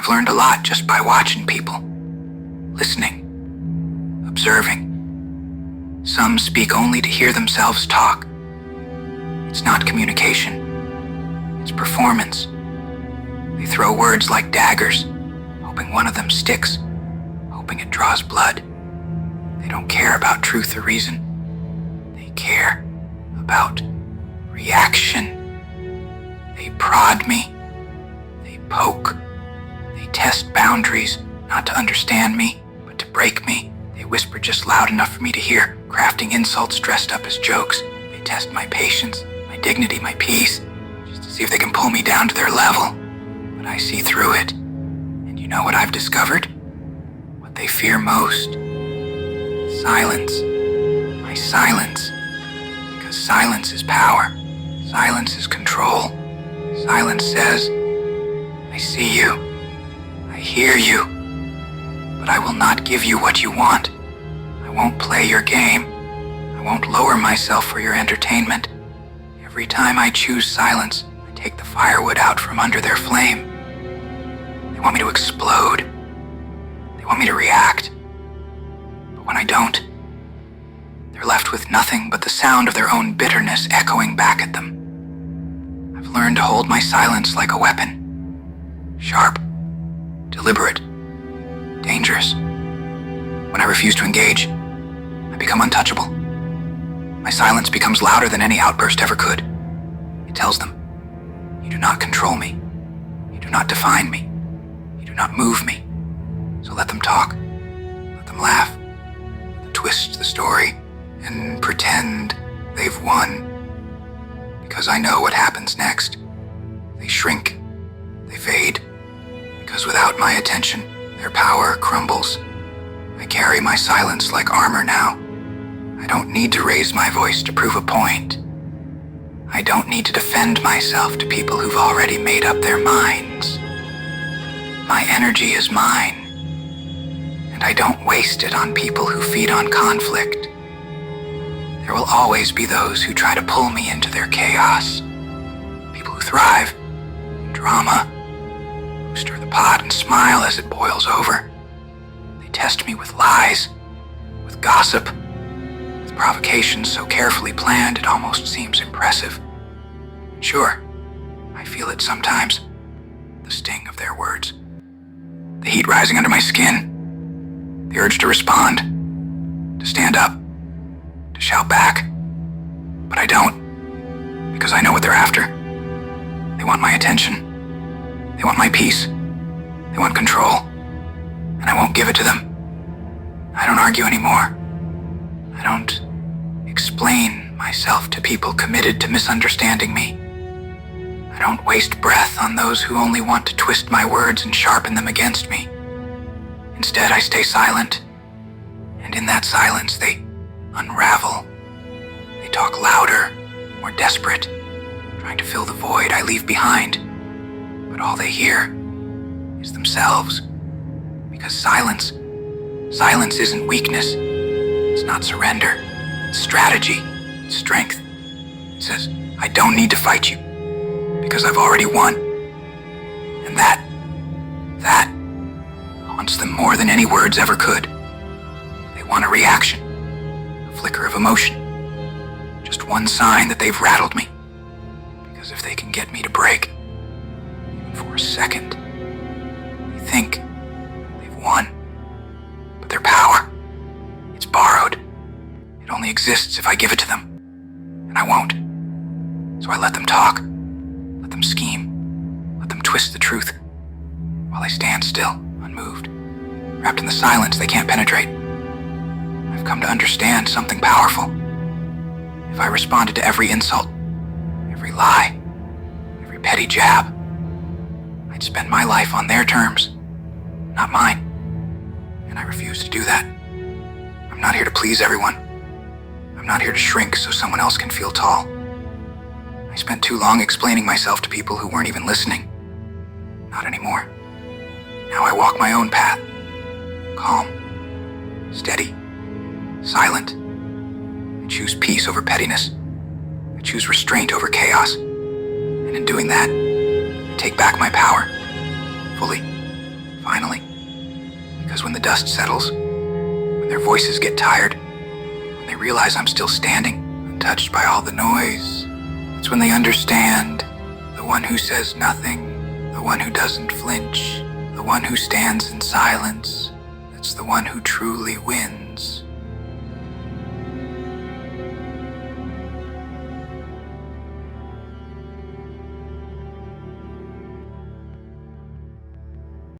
I've learned a lot just by watching people, listening, observing. Some speak only to hear themselves talk. It's not communication, it's performance. They throw words like daggers, hoping one of them sticks, hoping it draws blood. They don't care about truth or reason. They care about reaction. They prod me. They poke. They test boundaries, not to understand me, but to break me. They whisper just loud enough for me to hear, crafting insults dressed up as jokes. They test my patience, my dignity, my peace, just to see if they can pull me down to their level. But I see through it. And you know what I've discovered? What they fear most. Silence. My silence. Because silence is power. Silence is control. Silence says, I see you. I hear you. But I will not give you what you want. I won't play your game. I won't lower myself for your entertainment. Every time I choose silence, I take the firewood out from under their flame. They want me to explode. They want me to react. But when I don't, they're left with nothing but the sound of their own bitterness echoing back at them. I've learned to hold my silence like a weapon. Sharp, deliberate, dangerous. When I refuse to engage, I become untouchable. My silence becomes louder than any outburst ever could. It tells them, you do not control me. You do not define me. You do not move me. So let them talk. Let them laugh. Let them twist the story and pretend they've won. Because I know what happens next. They shrink. They fade. Because without my attention, their power crumbles. I carry my silence like armor now. I don't need to raise my voice to prove a point. I don't need to defend myself to people who've already made up their minds. My energy is mine, and I don't waste it on people who feed on conflict. There will always be those who try to pull me into their chaos. People who thrive in drama, who stir the pot and smile as it boils over. They test me with lies, with gossip, with provocations so carefully planned it almost seems impressive. Sure, I feel it sometimes, the sting of their words. The heat rising under my skin, the urge to respond, to stand up, to shout back. But I don't, because I know what they're after. They want my attention. They want my peace. They want control. And I won't give it to them. I don't argue anymore. I don't explain myself to people committed to misunderstanding me. I don't waste breath on those who only want to twist my words and sharpen them against me. Instead, I stay silent. And in that silence, they unravel. They talk louder, more desperate, trying to fill the void I leave behind. But all they hear is themselves. Because silence isn't weakness. It's not surrender. It's strategy. It's strength. It says, I don't need to fight you, because I've already won. And that haunts them more than any words ever could. They want a reaction, a flicker of emotion, just one sign that they've rattled me. Because if they can get me to break, even for a second, they think they've won. But their power, it's borrowed. It only exists if I give it to them. And I won't. So I let them talk. Let them scheme. Let them twist the truth. While I stand still, unmoved, wrapped in the silence they can't penetrate. I've come to understand something powerful. If I responded to every insult, every lie, every petty jab, I'd spend my life on their terms, not mine. And I refuse to do that. I'm not here to please everyone. I'm not here to shrink so someone else can feel tall. I spent too long explaining myself to people who weren't even listening. Not anymore. Now I walk my own path. Calm, steady, silent. I choose peace over pettiness. I choose restraint over chaos. And in doing that, I take back my power, fully, Because when the dust settles, when their voices get tired, when they realize I'm still standing, untouched by all the noise, it's when they understand the one who says nothing, the one who doesn't flinch, the one who stands in silence, that's the one who truly wins.